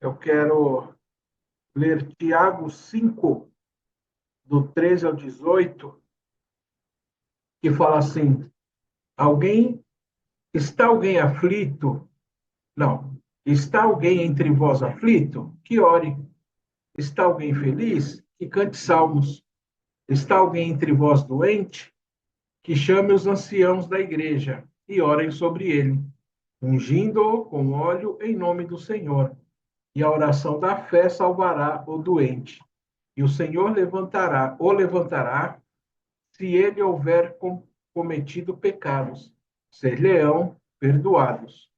Eu quero ler Tiago 5, do 13 ao 18, que fala assim: alguém, está alguém aflito? Não. Está alguém entre vós aflito? Que ore. Está alguém feliz? Que cante salmos. Está alguém entre vós doente? Que chame os anciãos da igreja e orem sobre ele, ungindo-o com óleo em nome do Senhor. E a oração da fé salvará o doente. E o Senhor levantará, se ele houver cometido pecados, ser-lhe-ão perdoados.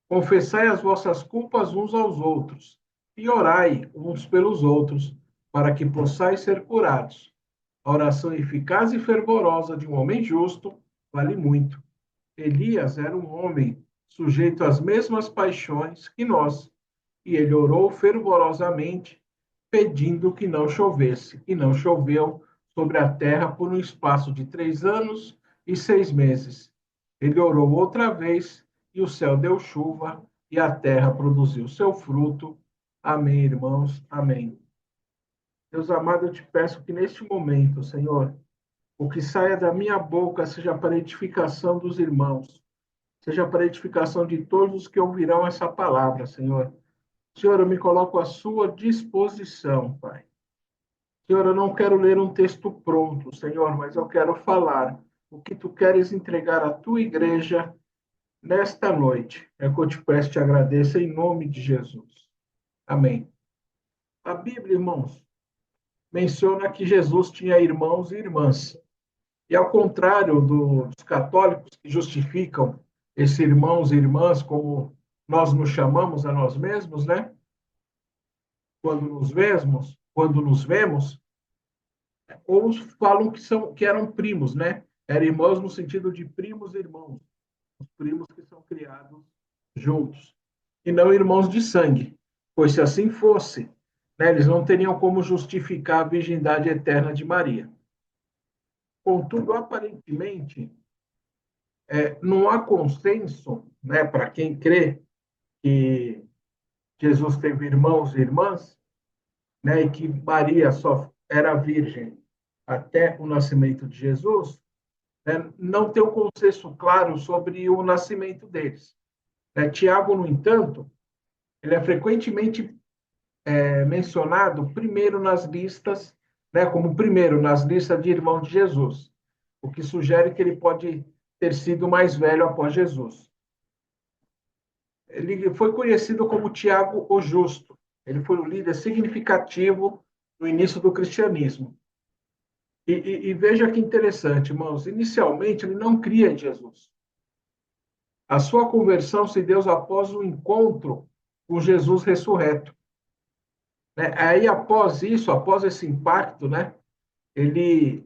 Confessai as vossas culpas uns aos outros, e orai uns pelos outros, para que possais ser curados. A oração eficaz e fervorosa de um homem justo vale muito. Elias era um homem sujeito às mesmas paixões que nós, e ele orou fervorosamente, pedindo que não chovesse, e não choveu sobre a terra por um espaço de 3 anos e 6 meses. Ele orou outra vez, e o céu deu chuva, e a terra produziu seu fruto. Amém, irmãos. Amém. Deus amado, eu te peço que neste momento, Senhor, o que saia da minha boca seja para a edificação dos irmãos, seja para a edificação de todos os que ouvirão essa palavra, Senhor. Senhor, eu me coloco à sua disposição, Pai. Senhor, eu não quero ler um texto pronto, Senhor, mas eu quero falar o que tu queres entregar à tua igreja nesta noite. É que eu te peço e te agradeço em nome de Jesus. Amém. A Bíblia, irmãos, menciona que Jesus tinha irmãos e irmãs. E ao contrário dos católicos que justificam esses irmãos e irmãs como nós nos chamamos a nós mesmos, né? Quando nos vemos, ou falam que eram primos, né? Eram irmãos no sentido de primos e irmãos, os primos que são criados juntos, e não irmãos de sangue, pois se assim fosse, né, eles não teriam como justificar a virgindade eterna de Maria. Contudo, aparentemente, não há consenso, né, para quem crê que Jesus teve irmãos e irmãs, né, e que Maria só era virgem até o nascimento de Jesus, né, não tem um consenso claro sobre o nascimento deles. Né? Tiago, no entanto, ele é frequentemente mencionado primeiro nas listas, né, como primeiro nas listas de irmãos de Jesus, o que sugere que ele pode ter sido mais velho após Jesus. Ele foi conhecido como Tiago o Justo. Ele foi um líder significativo no início do cristianismo. E veja que interessante, irmãos. Inicialmente, ele não cria em Jesus. A sua conversão se deu após o encontro com Jesus ressurreto. Né? Aí, após isso, após esse impacto, né, ele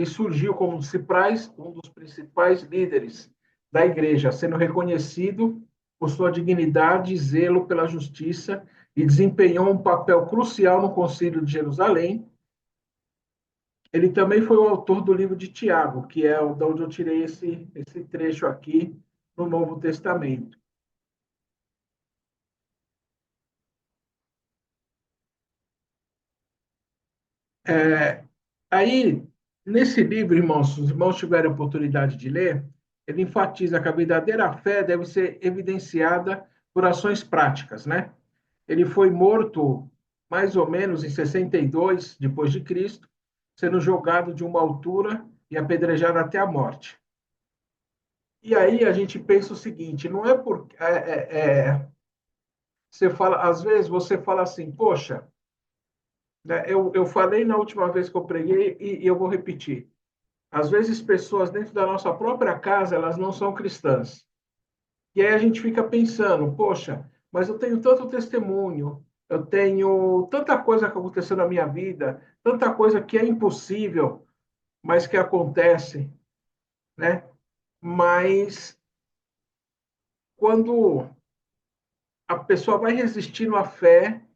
surgiu como um dos principais líderes da igreja, sendo reconhecido por sua dignidade e zelo pela justiça, e desempenhou um papel crucial no Concílio de Jerusalém. Ele também foi o autor do livro de Tiago, que é de onde eu tirei esse trecho aqui no Novo Testamento. É, aí, nesse livro, irmãos, se os irmãos tiverem oportunidade de ler, ele enfatiza que a verdadeira fé deve ser evidenciada por ações práticas, né? Ele foi morto mais ou menos em 62 depois de Cristo, sendo jogado de uma altura e apedrejado até a morte. E aí a gente pensa o seguinte: não é porque você fala, às vezes você fala assim, poxa, né, eu falei na última vez que eu preguei e eu vou repetir. Às vezes, pessoas dentro da nossa própria casa, elas não são cristãs. E aí a gente fica pensando, poxa, mas eu tenho tanto testemunho, eu tenho tanta coisa que aconteceu na minha vida, tanta coisa que é impossível, mas que acontece, né? Mas quando a pessoa vai resistindo à fé,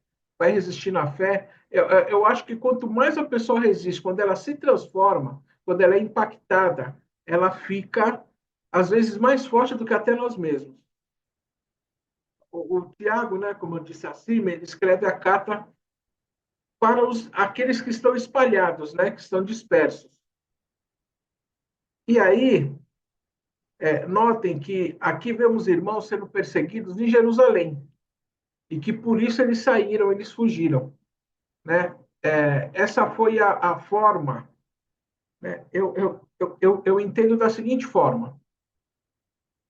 eu acho que quanto mais a pessoa resiste, quando ela se transforma, quando ela é impactada, ela fica, às vezes, mais forte do que até nós mesmos. o Tiago, né, como eu disse acima, ele escreve a carta para aqueles que estão espalhados, né, que estão dispersos. E aí, notem que aqui vemos irmãos sendo perseguidos em Jerusalém, e que por isso eles saíram, eles fugiram. Né? Essa foi a forma. Né? Eu entendo da seguinte forma: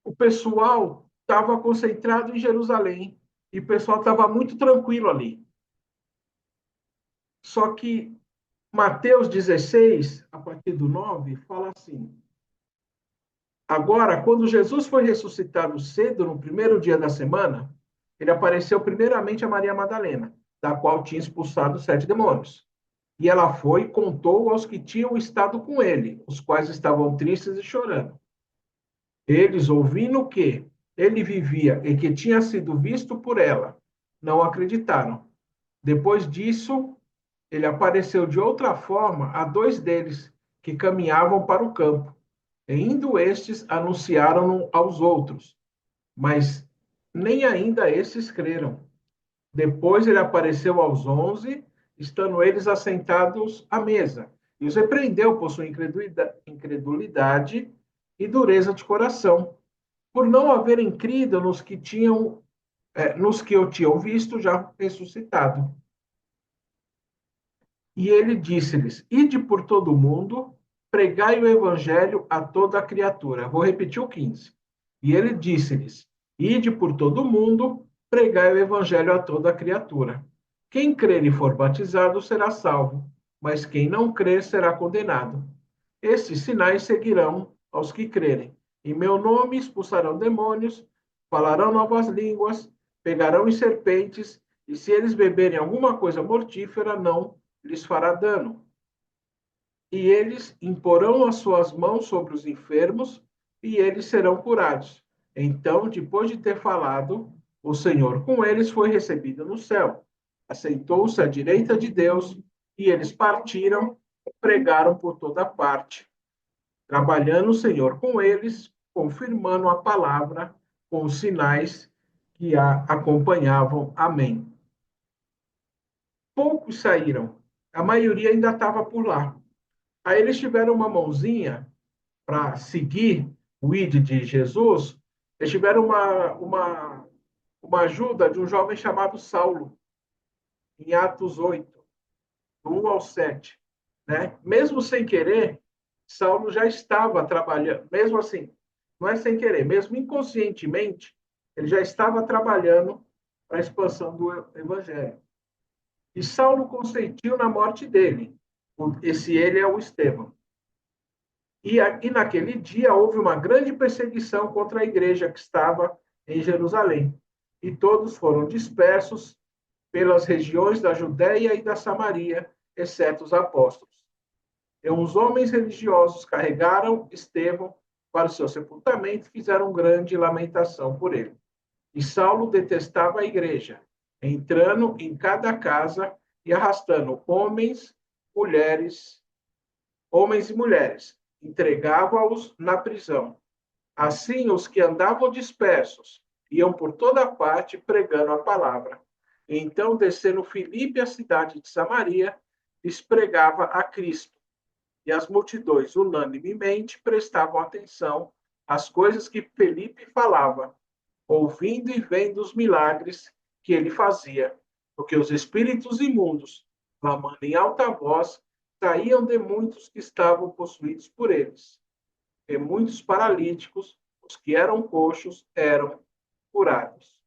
o pessoal estava concentrado em Jerusalém, e o pessoal estava muito tranquilo ali. Só que Mateus 16, a partir do 9, fala assim: agora, quando Jesus foi ressuscitado cedo, no primeiro dia da semana, ele apareceu primeiramente a Maria Madalena, da qual tinha expulsado 7 demônios. E ela foi e contou aos que tinham estado com ele, os quais estavam tristes e chorando. Eles, ouvindo que ele vivia e que tinha sido visto por ela, não acreditaram. Depois disso, ele apareceu de outra forma a 2 deles, que caminhavam para o campo. E indo estes, anunciaram aos outros, mas nem ainda estes creram. Depois ele apareceu aos 11, estando eles assentados à mesa, e os repreendeu por sua incredulidade e dureza de coração, por não haverem crido nos que o tinham visto já ressuscitado. E ele disse-lhes: ide por todo o mundo, pregai o evangelho a toda a criatura. Vou repetir o 15. E ele disse-lhes: ide por todo o mundo, pregai o evangelho a toda a criatura. Quem crer e for batizado será salvo, mas quem não crer será condenado. Estes sinais seguirão aos que crerem. Em meu nome expulsarão demônios, falarão novas línguas, pegarão em serpentes, e se eles beberem alguma coisa mortífera, não lhes fará dano. E eles imporão as suas mãos sobre os enfermos, e eles serão curados. Então, depois de ter falado, o Senhor com eles foi recebido no céu. Assentou-se à direita de Deus, e eles partiram e pregaram por toda parte, trabalhando o Senhor com eles, confirmando a palavra com os sinais que a acompanhavam. Amém. Poucos saíram, a maioria ainda estava por lá. Aí eles tiveram uma mãozinha para seguir o ID de Jesus, eles tiveram uma ajuda de um jovem chamado Saulo, em Atos 8, do 1 ao 7. Né? Mesmo sem querer, Saulo já estava trabalhando, mesmo assim, não é sem querer, mesmo inconscientemente, ele já estava trabalhando para a expansão do evangelho. E Saulo consentiu na morte dele. Esse ele é o Estevão. E naquele dia houve uma grande perseguição contra a igreja que estava em Jerusalém. E todos foram dispersos pelas regiões da Judéia e da Samaria, exceto os apóstolos. E uns homens religiosos carregaram Estevão para o seu sepultamento e fizeram grande lamentação por ele. E Saulo detestava a igreja, entrando em cada casa e arrastando homens e mulheres, entregava-os na prisão. Assim, os que andavam dispersos iam por toda parte pregando a palavra. Então, descendo Filipe à cidade de Samaria, lhes pregava a Cristo. E as multidões, unanimemente, prestavam atenção às coisas que Filipe falava, ouvindo e vendo os milagres que ele fazia, porque os espíritos imundos, clamando em alta voz, saíam de muitos que estavam possuídos por eles. E muitos paralíticos, os que eram coxos, eram curados.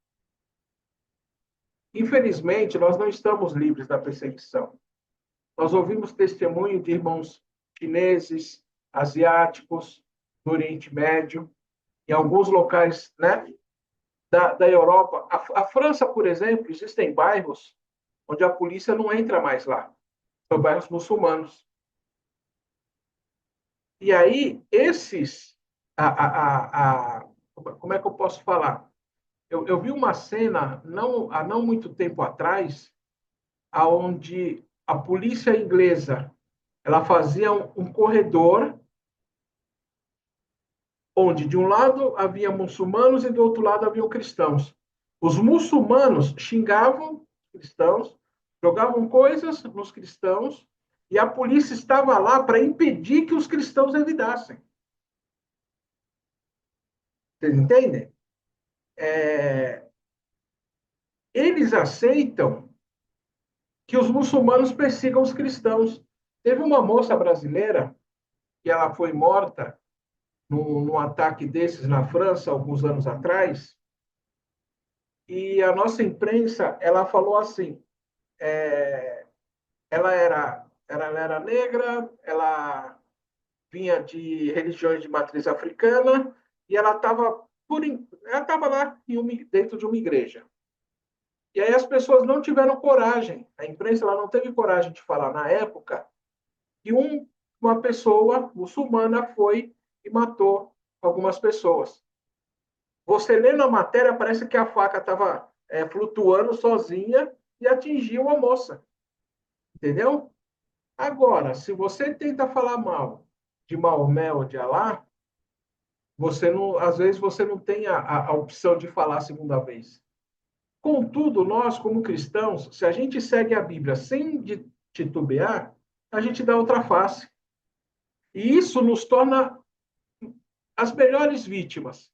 Infelizmente, nós não estamos livres da perseguição. Nós ouvimos testemunho de irmãos chineses, asiáticos, do Oriente Médio, em alguns locais, né, da Europa. A França, por exemplo, existem bairros onde a polícia não entra mais lá. São bairros muçulmanos. E aí, como é que eu posso falar? Eu vi uma cena há não muito tempo atrás, onde a polícia inglesa ela fazia um corredor onde de um lado havia muçulmanos e do outro lado haviam cristãos. Os muçulmanos xingavam os cristãos, jogavam coisas nos cristãos, e a polícia estava lá para impedir que os cristãos revidassem. Vocês entendem? Eles aceitam que os muçulmanos persigam os cristãos. Teve uma moça brasileira que ela foi morta num ataque desses na França alguns anos atrás, e a nossa imprensa ela falou assim: ela era negra, ela vinha de religiões de matriz africana e ela estava lá dentro de uma igreja. E aí as pessoas não tiveram coragem, a imprensa ela não teve coragem de falar na época que uma pessoa muçulmana foi e matou algumas pessoas. Você lê na matéria, parece que a faca estava flutuando sozinha e atingiu a moça, entendeu? Agora, se você tenta falar mal de Maomé ou de Alá, você não, às vezes você não tem a opção de falar a segunda vez. Contudo, nós, como cristãos, se a gente segue a Bíblia sem titubear, a gente dá outra face. E isso nos torna as melhores vítimas.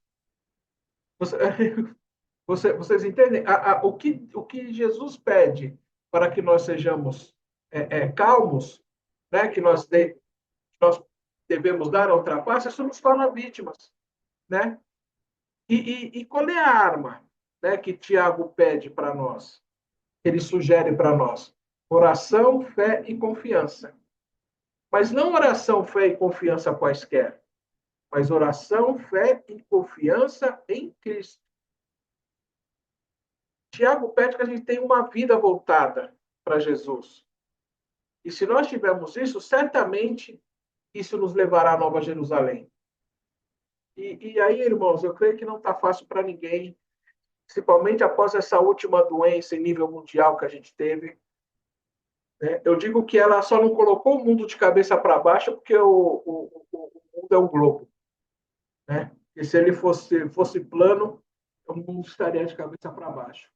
Você, vocês entendem? O que Jesus pede para que nós sejamos calmos, né? Nós devemos dar a outra face, isso nos torna vítimas. Né? E qual é a arma, né, que Tiago pede para nós? Ele sugere para nós? Oração, fé e confiança. Mas não oração, fé e confiança quaisquer, mas oração, fé e confiança em Cristo. Tiago pede que a gente tenha uma vida voltada para Jesus. E se nós tivermos isso, certamente isso nos levará à Nova Jerusalém. E aí, irmãos, eu creio que não está fácil para ninguém, principalmente após essa última doença em nível mundial que a gente teve. Né? Eu digo que ela só não colocou o mundo de cabeça para baixo porque o mundo é um globo. Né? E se ele fosse plano, o mundo estaria de cabeça para baixo.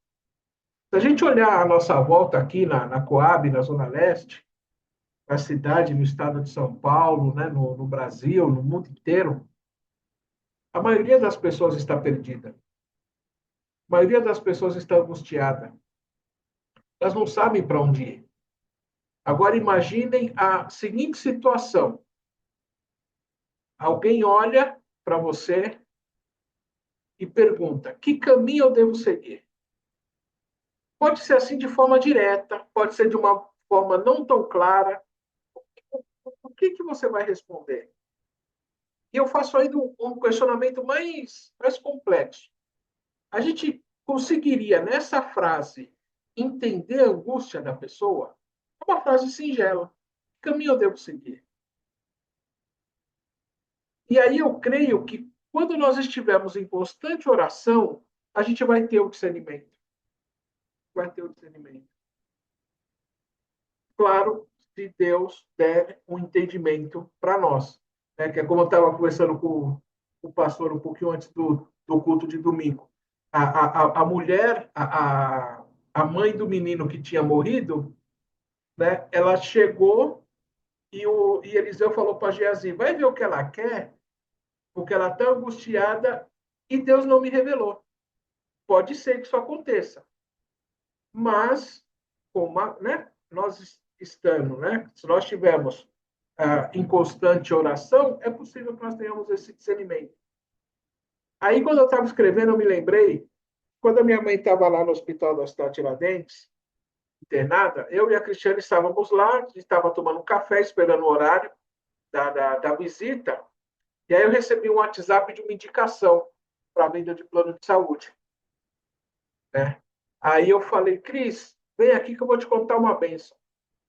Se a gente olhar a nossa volta aqui na Coab, na Zona Leste, na cidade, no estado de São Paulo, né, no Brasil, no mundo inteiro, a maioria das pessoas está perdida. A maioria das pessoas está angustiada. Elas não sabem para onde ir. Agora imaginem a seguinte situação. Alguém olha para você e pergunta: que caminho eu devo seguir? Pode ser assim de forma direta, pode ser de uma forma não tão clara. O que você vai responder? E eu faço ainda um questionamento mais complexo. A gente conseguiria, nessa frase, entender a angústia da pessoa? É uma frase singela. Que caminho eu devo seguir? E aí eu creio que quando nós estivermos em constante oração, a gente vai ter o discernimento. Vai ter o discernimento. Claro, se Deus der um entendimento para nós. Né? Que é como eu estava conversando com o pastor um pouquinho antes do culto de domingo. A mulher, a mãe do menino que tinha morrido, né? Ela chegou e Eliseu falou para Geazi: vai ver o que ela quer, porque ela está angustiada e Deus não me revelou. Pode ser que isso aconteça, mas como, né, nós estando, né, se nós tivermos em constante oração, é possível que nós tenhamos esse discernimento. Aí, quando eu estava escrevendo, eu me lembrei, quando a minha mãe estava lá no hospital da cidade de Tiradentes, internada, eu e a Cristiane estávamos lá, estava tomando um café, esperando o horário da visita, e aí eu recebi um WhatsApp de uma indicação para a venda de plano de saúde. Né? Aí eu falei: Cris, vem aqui que eu vou te contar uma benção.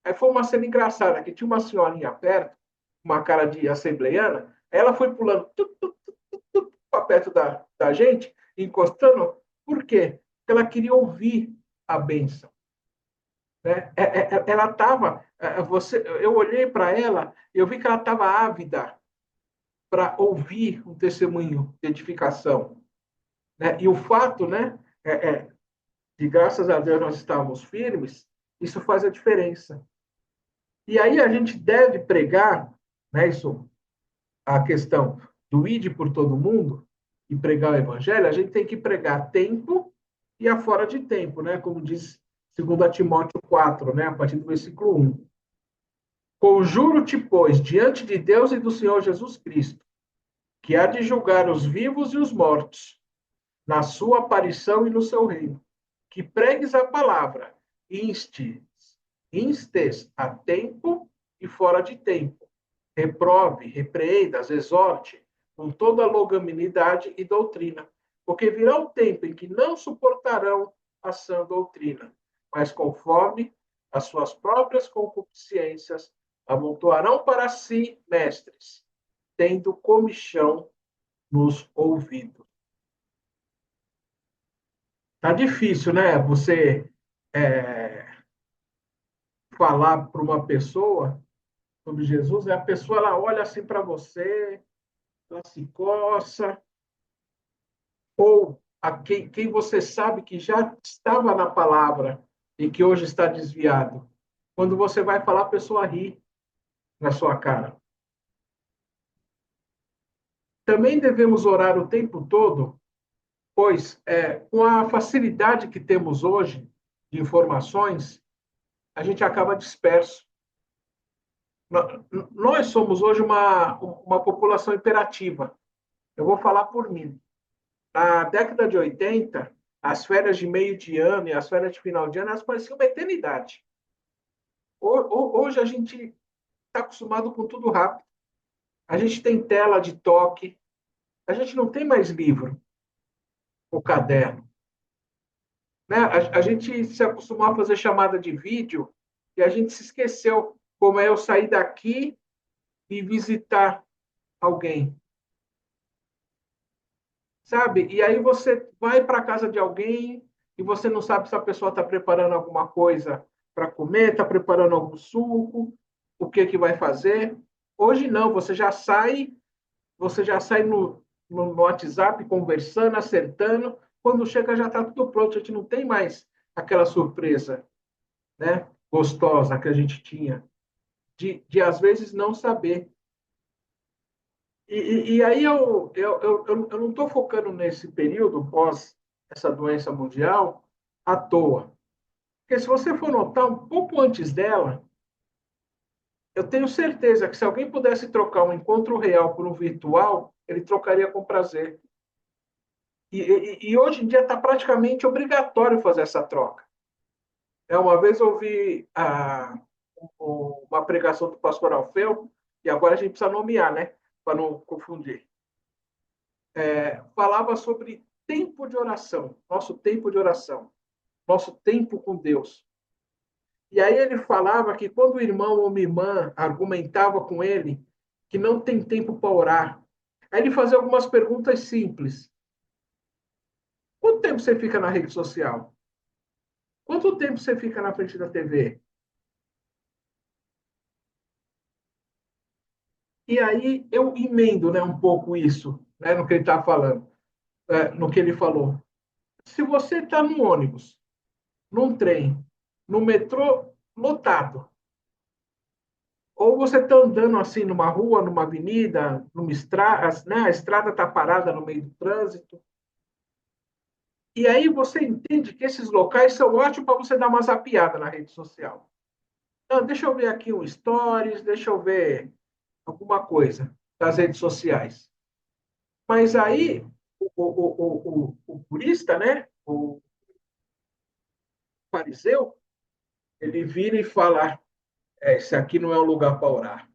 Aí foi uma cena engraçada, que tinha uma senhorinha perto, uma cara de assembleiana, ela foi pulando para perto da gente, encostando. Por quê? Porque ela queria ouvir a benção. Né? Ela estava, eu olhei para ela, eu vi que ela estava ávida para ouvir um testemunho de edificação. Né? E o fato, né, é, de graças a Deus nós estávamos firmes, isso faz a diferença. E aí a gente deve pregar, né, isso, a questão do ide por todo mundo e pregar o evangelho, a gente tem que pregar a tempo e a fora de tempo, né? Como diz 2 Timóteo 4, né? A partir do versículo 1. Conjuro-te, pois, diante de Deus e do Senhor Jesus Cristo, que há de julgar os vivos e os mortos, na sua aparição e no seu reino, que pregues a palavra, instes a tempo e fora de tempo, reprove, repreendas, exorte, com toda longanimidade e doutrina, porque virá o tempo em que não suportarão a sã doutrina, mas conforme as suas próprias concupiscências, amontoarão para si mestres, tendo comichão nos ouvidos. Tá difícil, né? Você falar para uma pessoa sobre Jesus, e a pessoa ela olha assim para você, ela se coça, ou a quem você sabe que já estava na palavra e que hoje está desviado. Quando você vai falar, a pessoa ri na sua cara. Também devemos orar o tempo todo, pois com a facilidade que temos hoje de informações, a gente acaba disperso. Nós somos hoje uma população imperativa. Eu vou falar por mim. Na década de 80, as férias de meio de ano e as férias de final de ano, elas pareciam uma eternidade. Hoje a gente está acostumado com tudo rápido. A gente tem tela de toque, a gente não tem mais livro ou caderno. Né? A gente se acostumou a fazer chamada de vídeo e a gente se esqueceu como é eu sair daqui e visitar alguém. Sabe? E aí você vai para a casa de alguém e você não sabe se a pessoa está preparando alguma coisa para comer, está preparando algum suco, o que que vai fazer. Hoje não, você já sai no WhatsApp conversando, acertando, quando chega já está tudo pronto, a gente não tem mais aquela surpresa, né, gostosa que a gente tinha, de às vezes não saber. E aí eu não estou focando nesse período pós essa doença mundial à toa. Porque se você for notar um pouco antes dela, eu tenho certeza que se alguém pudesse trocar um encontro real por um virtual, ele trocaria com prazer. E hoje em dia está praticamente obrigatório fazer essa troca. Uma vez eu ouvi uma pregação do pastor Alfeu, e agora a gente precisa nomear, né? Para não confundir. Falava sobre tempo de oração, nosso tempo com Deus. E aí ele falava que quando o irmão ou uma irmã argumentava com ele que não tem tempo para orar, aí ele fazia algumas perguntas simples. Quanto tempo você fica na rede social? Quanto tempo você fica na frente da TV? E aí eu emendo, né, um pouco isso, né, no que ele está falando, no que ele falou. Se você está num ônibus, num trem, no metrô lotado, ou você está andando assim numa rua, numa avenida, numa estrada, né, a estrada está parada no meio do trânsito, e aí você entende que esses locais são ótimos para você dar uma zapiada na rede social. Não, deixa eu ver aqui um stories, deixa eu ver alguma coisa das redes sociais. Mas aí o purista, né, o fariseu, ele vira e fala: isso aqui não é um lugar para orar.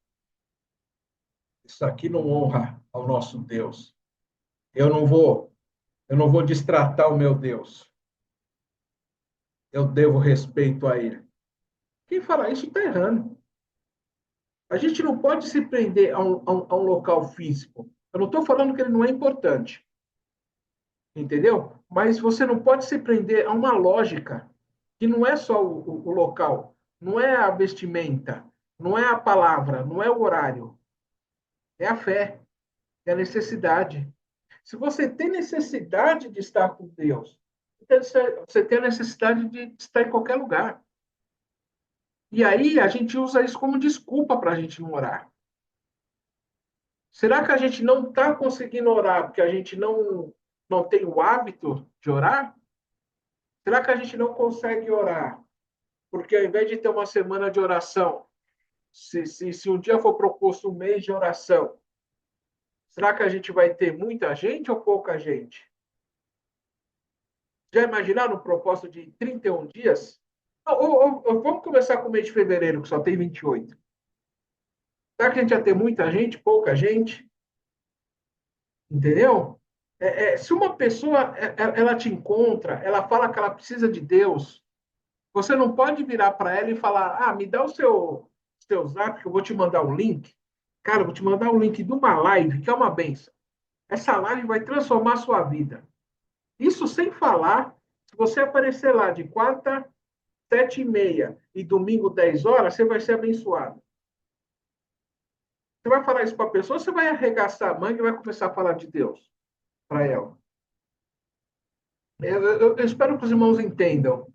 Isso aqui não honra ao nosso Deus. Eu não vou, eu não vou destratar o meu Deus. Eu devo respeito a ele. Quem fala isso está errando. A gente não pode se prender a um local físico. Eu não estou falando que ele não é importante, entendeu? Mas você não pode se prender a uma lógica que não é só o local, não é a vestimenta, não é a palavra, não é o horário, é a fé, é a necessidade. Se você tem necessidade de estar com Deus, Você tem a necessidade de estar em qualquer lugar. E aí a gente usa isso como desculpa para a gente não orar. Será que a gente não está conseguindo orar porque a gente não tem o hábito de orar? Será que a gente não consegue orar porque ao invés de ter uma semana de oração, se um dia for proposto um mês de oração, será que a gente vai ter muita gente ou pouca gente? Já imaginaram um propósito de 31 dias? Vamos começar com o mês de fevereiro, que só tem 28. Será que a gente ia ter muita gente, pouca gente? Entendeu? Se uma pessoa ela te encontra, ela fala que ela precisa de Deus, você não pode virar para ela e falar: ah, me dá o seu zap, que eu vou te mandar um link. Cara, eu vou te mandar um link de uma live, que é uma benção. Essa live vai transformar a sua vida. Isso sem falar, se você aparecer lá de quarta, 7h30 e domingo, 10 horas, você vai ser abençoado. Você vai falar isso para a pessoa, você vai arregaçar a manga e vai começar a falar de Deus para ela. Eu espero que os irmãos entendam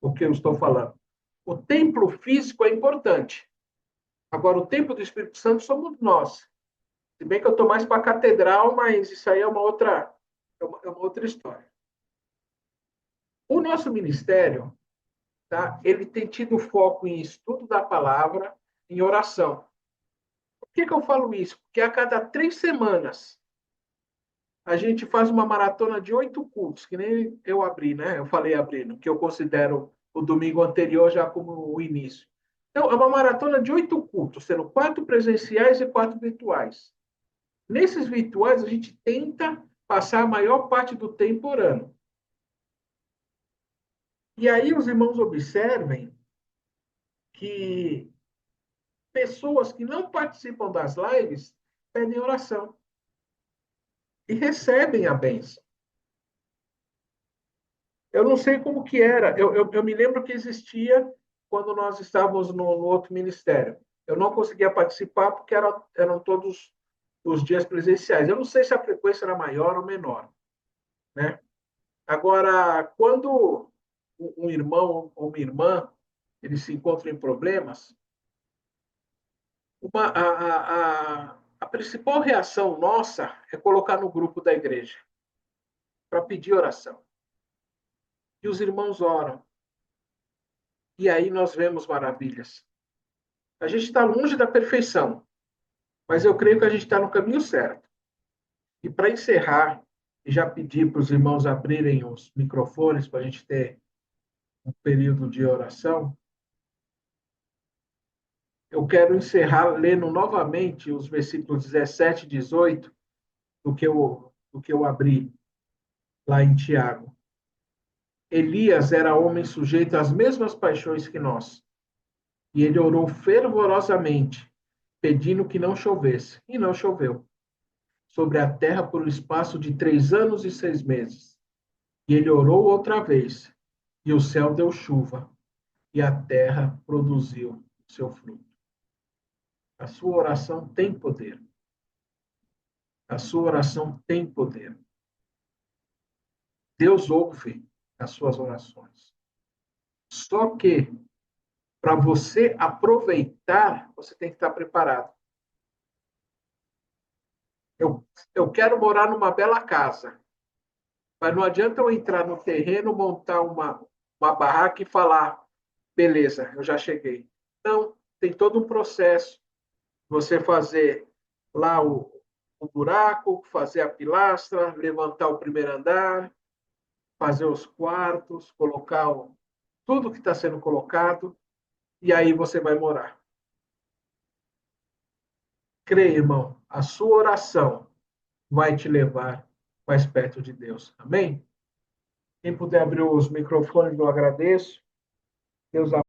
o que eu estou falando. O templo físico é importante. Agora, o templo do Espírito Santo somos nós. Se bem que eu estou mais para a catedral, mas isso aí é uma outra história. O nosso ministério, tá, ele tem tido foco em estudo da palavra, em oração. Por que eu falo isso? Porque a cada 3 semanas a gente faz uma maratona de 8 cultos, que nem eu abri, né? Eu falei abrindo, que eu considero o domingo anterior já como o início. Então, é uma maratona de 8 cultos, sendo 4 presenciais e 4 virtuais. Nesses virtuais, a gente tenta passar a maior parte do tempo orando. E aí os irmãos observem que pessoas que não participam das lives pedem oração e recebem a bênção. Eu não sei como que era. Eu me lembro que existia quando nós estávamos no outro ministério. Eu não conseguia participar porque eram todos os dias presenciais. Eu não sei se a frequência era maior ou menor, né? Agora, quando um irmão ou uma irmã eles se encontram em problemas, a principal reação nossa é colocar no grupo da igreja para pedir oração. E os irmãos oram. E aí nós vemos maravilhas. A gente está longe da perfeição, mas eu creio que a gente está no caminho certo. E para encerrar, e já pedir para os irmãos abrirem os microfones para a gente ter um período de oração, eu quero encerrar lendo novamente os versículos 17 e 18 do que eu abri lá em Tiago. Elias era homem sujeito às mesmas paixões que nós, e ele orou fervorosamente, pedindo que não chovesse, e não choveu sobre a terra por um espaço de 3 anos e 6 meses. E ele orou outra vez, e o céu deu chuva, e a terra produziu seu fruto. A sua oração tem poder. A sua oração tem poder. Deus ouve as suas orações. Só que, para você aproveitar, você tem que estar preparado. Eu quero morar numa bela casa, mas não adianta eu entrar no terreno, montar uma barraca e falar, beleza, eu já cheguei. Não, tem todo um processo. Você fazer lá o buraco, fazer a pilastra, levantar o primeiro andar, fazer os quartos, colocar tudo que está sendo colocado, e aí você vai morar. Creia, irmão, a sua oração vai te levar mais perto de Deus. Amém? Quem puder abrir os microfones, eu agradeço. Deus abençoe.